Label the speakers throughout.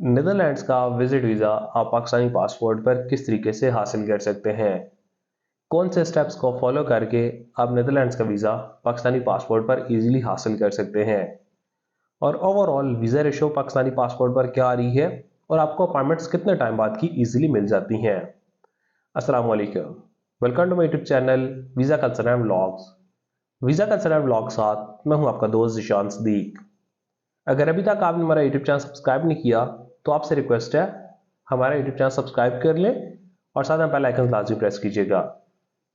Speaker 1: Netherlands का visit visa आप Pakistani passport पर किस तरीके से हासिल कर सकते हैं। कौन से स्टेप्स को फॉलो करके आप नीदरलैंड्स का वीज़ा पाकिस्तानी पासपोर्ट पर इजीली हासिल कर सकते हैं और overall visa ratio Pakistani passport पर क्या आ रही है और आपको अपॉइंटमेंट्स कितने टाइम बाद की इजीली मिल जाती हैं। अस्सलाम वालेकुम, welcome to my YouTube channel visa culture and vlogs. Visa culture and vlog साथ मैं हूं आपका दोस्त ज़िशान सदीक। अगर अभी तक आपने हमारा यूट्यूब चैनल सब्सक्राइब नहीं किया तो आपसे रिक्वेस्ट है हमारा यूट्यूब चैनल सब्सक्राइब कर लें और साथ में बेल आइकन लाजमी प्रेस कीजिएगा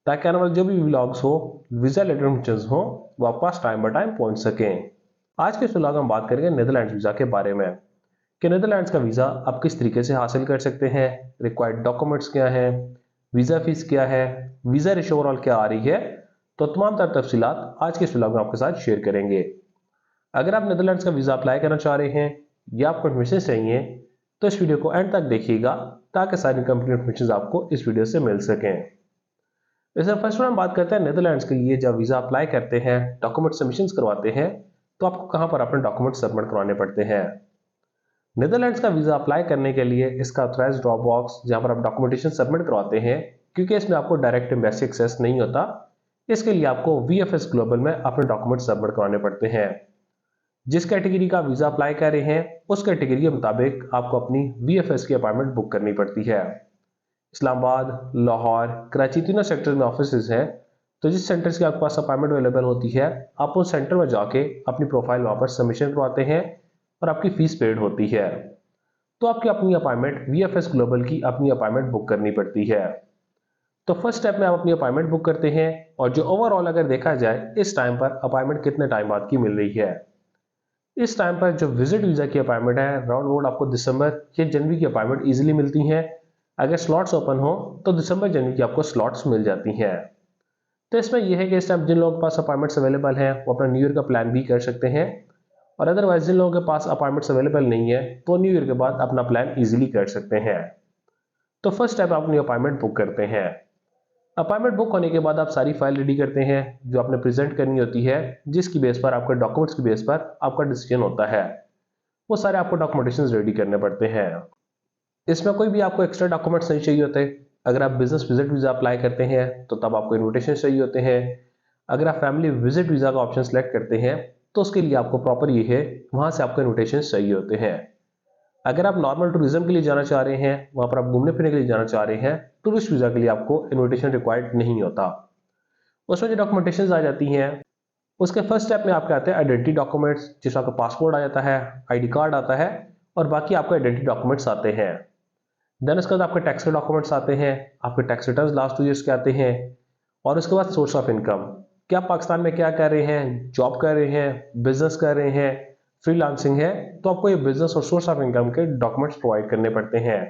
Speaker 1: ताकि आने वाले जो भी व्लॉग्स हो वीज़ा रिलेटेड फीचर्स हो वो आपके पास टाइम बाय टाइम पहुंच सकें। आज के इस व्लॉग में हम बात करेंगे नीदरलैंड्स वीज़ा के बारे में कि नीदरलैंड्स का वीज़ा आप किस तरीके से हासिल कर सकते हैं, रिक्वायर्ड डॉक्यूमेंट्स क्या हैं, वीज़ा फीस क्या है, वीज़ा रेशो ओवरऑल क्या आ रही है। तो तमाम तर तफसीलात आज के इस व्लॉग में आपके साथ शेयर करेंगे। अगर आप नीदरलैंड्स का वीज़ा अप्लाई करना चाह रहे हैं या आपको इन्फॉर्मेशन चाहिए तो इस वीडियो को एंड तक देखिएगा ताकि सारी कंप्लीट इन्फॉर्मेशन आपको इस वीडियो से मिल सकें। वैसे फर्स्ट हम बात करते हैं नीदरलैंड्स के लिए जब वीज़ा अप्लाई करते हैं, डॉक्यूमेंट सबमिशन करवाते हैं तो आपको कहाँ पर अपने डॉक्यूमेंट सबमिट करवाने पड़ते हैं। नीदरलैंड्स का वीज़ा अप्लाई करने के लिए इसका ऑथराइज्ड ड्रॉप बॉक्स जहाँ पर आप डॉक्यूमेंटेशन सबमिट करवाते हैं, क्योंकि इसमें आपको डायरेक्ट एम्बेसी एक्सेस नहीं होता, इसके लिए आपको VFS ग्लोबल में अपने डॉक्यूमेंट सबमिट करवाने पड़ते हैं। जिस कैटेगरी का वीज़ा अप्लाई कर रहे हैं उस कैटेगरी के मुताबिक आपको अपनी VFS की अपॉइंटमेंट बुक करनी पड़ती है। इस्लामाबाद, लाहौर, कराची तीनों सेक्टर में ऑफिस हैं, तो जिस सेंटर की आपके पास अपॉइंटमेंट अवेलेबल होती है आप उस सेंटर में जाके अपनी प्रोफाइल वहाँ पर सबमिशन करवाते हैं और आपकी फीस पेड होती है। तो आपकी अपनी अपॉइंटमेंट VFS ग्लोबल की अपनी अपॉइंटमेंट बुक करनी पड़ती है। तो फर्स्ट स्टेप में आप अपनी अपॉइंटमेंट बुक करते हैं और जो ओवरऑल अगर देखा जाए इस टाइम पर अपॉइंटमेंट कितने टाइम बाद की मिल रही है। इस टाइम पर जो विजिट वीज़ा की अपॉइंटमेंट है राउंड अबाउट आपको दिसंबर या जनवरी की अपॉइंटमेंट इजीली मिलती हैं। अगर स्लॉट्स ओपन हो तो दिसंबर जनवरी की आपको स्लॉट्स मिल जाती हैं। तो इसमें यह है कि इस टाइम जिन लोगों के पास अपॉइंटमेंट्स अवेलेबल हैं वो अपना न्यू ईयर का प्लान भी कर सकते हैं और अदरवाइज जिन लोगों के पास अपॉइंटमेंट्स अवेलेबल नहीं है तो न्यू ईयर के बाद अपना प्लान ईजिली कर सकते हैं। तो फर्स्ट स्टेप आप अपनी अपॉइंटमेंट बुक करते हैं। अपॉइंटमेंट बुक होने के बाद आप सारी फाइल रेडी करते हैं जो आपने प्रेजेंट करनी होती है, जिसकी बेस पर आपके डॉक्यूमेंट्स की बेस पर आपका डिसीजन होता है। वो सारे आपको डॉक्यूमेंटेशन रेडी करने पड़ते हैं। इसमें कोई भी आपको एक्स्ट्रा डॉक्यूमेंट्स नहीं चाहिए होते। अगर आप बिजनेस विजिट वीज़ा अप्लाई करते हैं तो तब आपको इन्विटेशन चाहिए होते हैं। अगर आप फैमिली विजिट वीज़ा का ऑप्शन सेलेक्ट करते हैं तो उसके लिए आपको प्रॉपर ये है वहाँ से आपको इन्विटेशन चाहिए होते हैं। अगर आप नॉर्मल टूरिज्म के लिए जाना चाह रहे हैं, वहाँ पर आप घूमने फिरने के लिए जाना चाह रहे हैं, टूरिस्ट वीज़ा के लिए आपको इन्विटेशन रिक्वायर्ड नहीं होता। उसमें जो डॉक्यूमेंटेशन आ जाती हैं उसके फर्स्ट स्टेप में आपके आते हैं आइडेंटिटी डॉक्यूमेंट्स, जिसमें आपका पासपोर्ट आ जाता है, ID कार्ड आता है और बाकी आपके आइडेंटिटी डॉक्यूमेंट्स आते हैं। देन उसके बाद आपके टैक्स के डॉक्यूमेंट्स आते हैं, आपके टैक्स रिटर्न लास्ट 2 ईयर्स के आते हैं और उसके बाद सोर्स ऑफ इनकम, क्या आप पाकिस्तान में क्या कर रहे हैं, जॉब कर रहे हैं, बिजनेस कर रहे हैं, फ्रीलांसिंग है, तो आपको ये बिजनेस और सोर्स ऑफ इनकम के डॉक्यूमेंट्स प्रोवाइड करने पड़ते हैं।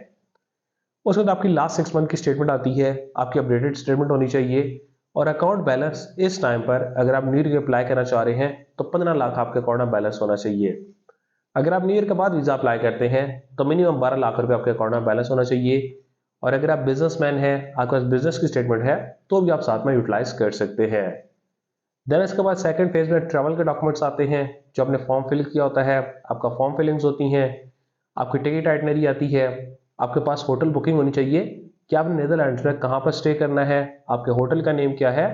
Speaker 1: उसके बाद आपकी लास्ट 6 मंथ की स्टेटमेंट आती है, आपकी अपडेटेड स्टेटमेंट होनी चाहिए और अकाउंट बैलेंस इस टाइम पर अगर आप न्यू ईयर के अप्लाई करना चाह रहे हैं तो 15 लाख आपके अकाउंट में बैलेंस होना चाहिए। अगर आप न्यू ईयर के बाद वीज़ा अप्लाई करते हैं तो मिनिमम 12 लाख रुपए आपके अकाउंट में बैलेंस होना चाहिए और अगर आप बिजनेसमैन हैं, आपके पास बिजनेस की स्टेटमेंट है तो भी आप साथ में यूटिलाइज कर सकते हैं। देन इसके बाद सेकंड फेज में ट्रैवल के डॉक्यूमेंट्स आते हैं, जो आपने फॉर्म फिल किया होता है, आपका फॉर्म फिलिंग्स होती हैं, आपकी टिकट आइटनरी आती है, आपके पास होटल बुकिंग होनी चाहिए कि आपने नीदरलैंड्स में कहाँ पर स्टे करना है, आपके होटल का नेम क्या है,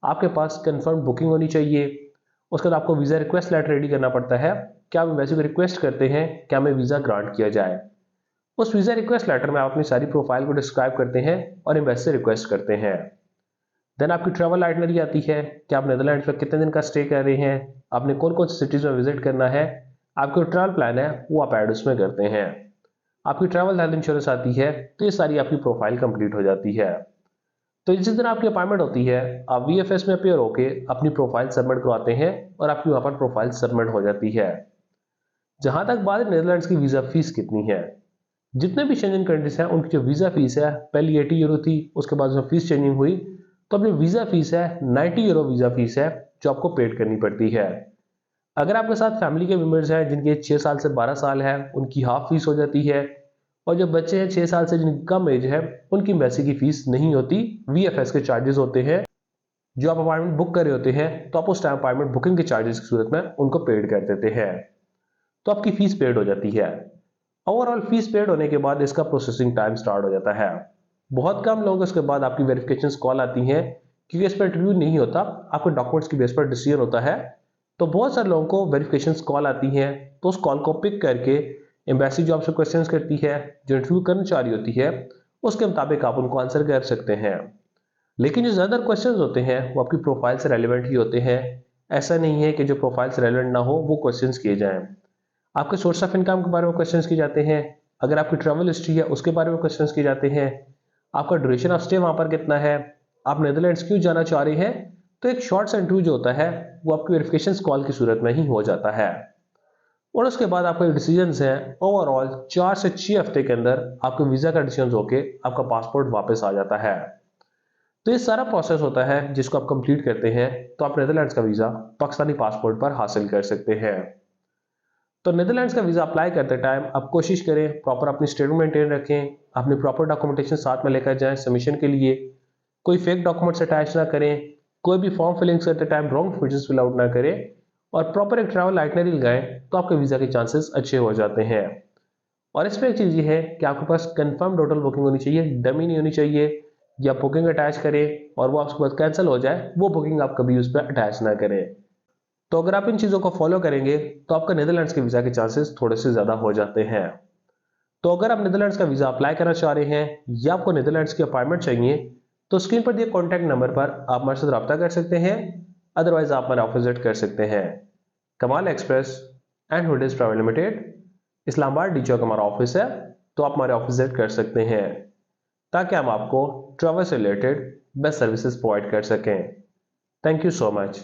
Speaker 1: आपके पास कंफर्म बुकिंग होनी चाहिए। उसके बाद आपको वीज़ा रिक्वेस्ट लेटर रेडी करना पड़ता है कि आप एम्बेसी को रिक्वेस्ट करते हैं कि हमें वीज़ा ग्रांट किया जाए। उस वीज़ा रिक्वेस्ट लेटर में आप अपनी सारी प्रोफाइल को डिस्क्राइब करते हैं और एम्बेसी से रिक्वेस्ट करते हैं। देन आपकी ट्रैवल आइटनरी आती है कि आप नीदरलैंड्स में कितने दिन का स्टे कर रहे हैं, आपने कौन कौन सी सिटीज़ में विजिट करना है, आपका ट्रैवल प्लान है वो आप ऐड उसमें करते हैं। आपकी ट्रैवल हेल्थ इंश्योरेंस आती है, तो ये सारी आपकी प्रोफाइल कंप्लीट हो जाती है। तो जिस दिन आपकी अपॉइंटमेंट होती है आप VFS में अपेयर होके अपनी प्रोफाइल सबमिट करवाते हैं और आपकी वहाँ पर प्रोफाइल सबमिट हो जाती है। जहाँ तक बात है नीदरलैंड्स की वीज़ा फीस कितनी है, जितने भी शेंजन कंट्रीज हैं उनकी जो वीज़ा फीस है पहले 80 यूरो थी, उसके बाद उसमें फीस चेंजिंग हुई तो अपनी वीज़ा फीस है 90 यूरो वीज़ा फीस है जो आपको पेड करनी पड़ती है। अगर आपके साथ फैमिली के मेम्बर्स हैं जिनकी एज 6 साल से 12 साल है उनकी हाफ फीस हो जाती है और जो बच्चे हैं 6 साल से जिनकी कम एज है उनकी एम्बेसी की फीस नहीं होती, VFS के चार्जेस होते हैं। जो आप अपॉइंटमेंट बुक कर रहे होते हैं तो आप उस टाइम अपॉइंटमेंट बुकिंग के चार्जेस की सूरत में उनको पेड कर देते हैं, तो आपकी फीस पेड हो जाती है। ओवरऑल फीस पेड होने के बाद इसका प्रोसेसिंग टाइम स्टार्ट हो जाता है। बहुत कम लोग इसके बाद आपकी वेरिफिकेशन कॉल आती हैं, क्योंकि इस पर इंटरव्यू नहीं होता, आपके डॉक्यूमेंट्स की बेस पर डिसीजन होता है। तो बहुत सारे लोगों को वेरिफिकेशन कॉल आती हैं, तो उस कॉल को पिक करके एम्बेसी जो आपसे क्वेश्चन करती है, जो इंटरव्यू कर्मचारी होती है, उसके मुताबिक आप उनको आंसर कर सकते हैं। लेकिन जो ज़्यादा क्वेश्चंस होते हैं वो आपकी प्रोफाइल से रेलिवेंट ही होते हैं। ऐसा नहीं है कि जो प्रोफाइल से रेलिवेंट ना हो वो क्वेश्चंस किए जाएं। आपके सोर्स ऑफ इनकम के बारे में क्वेश्चंस किए जाते हैं, अगर आपकी ट्रैवल हिस्ट्री है उसके बारे में क्वेश्चंस किए जाते हैं, आपका ड्यूरेशन ऑफ स्टे वहाँ पर कितना है, आप नेदरलैंड्स क्यों जाना चाह रहे हैं। तो एक शॉर्ट सा इंटरव्यू जो होता है वो आपकी वेरिफिकेशन कॉल की सूरत में ही हो जाता है। और उसके बाद आपका डिसीजन है ओवरऑल 4 से 6 हफ्ते के अंदर आपके वीज़ा का डिसीजन होके आपका पासपोर्ट वापस आ जाता है। तो ये सारा प्रोसेस होता है जिसको आप कंप्लीट करते हैं तो आप नेदरलैंड्स का वीज़ा पाकिस्तानी पासपोर्ट पर हासिल कर सकते हैं। तो नेदरलैंड्स का वीज़ा अप्लाई करते टाइम आप कोशिश करें प्रॉपर अपनी स्टेटमेंट मेंटेन रखें, अपनी प्रॉपर डॉक्यूमेंटेशन साथ में लेकर जाएं सबमिशन के लिए, कोई फेक डॉक्यूमेंट्स अटैच ना करें, कोई भी फॉर्म फिलिंग करते time wrong information fill out ना करें, और प्रॉपर एक ट्रैवल आइटनरी लगाएं तो आपके वीज़ा के चांसेस अच्छे हो जाते हैं। और इसमें एक चीज़ ये है कि आपके पास कंफर्म होटल बुकिंग होनी चाहिए, डमी नहीं होनी चाहिए, या बुकिंग अटैच करें और वो आपके बाद कैंसिल हो जाए, वो बुकिंग आप कभी उस पर अटैच ना करें। तो अगर आप इन चीज़ों को फॉलो करेंगे तो आपका नीदरलैंड्स के वीज़ा के चांसेस थोड़े से ज़्यादा हो जाते हैं। तो अगर आप नीदरलैंड्स का वीज़ा अप्लाई करना चाह रहे हैं या आपको नीदरलैंड्स की अपॉइंटमेंट चाहिए, तो स्क्रीन पर दिए कॉन्टैक्ट नंबर पर आप हमारे साथ रब्ता कर सकते हैं, अदरवाइज आप हमारा ऑफिस विजिट कर सकते हैं। Kamal express and hoodies private limited, Islamabad D Chowk हमारा ऑफिस है, तो आप हमारे ऑफिस विजिट कर सकते हैं ताकि हम आपको ट्रैवल से रिलेटेड बेस्ट सर्विसेज प्रोवाइड कर सकें। Thank you so much.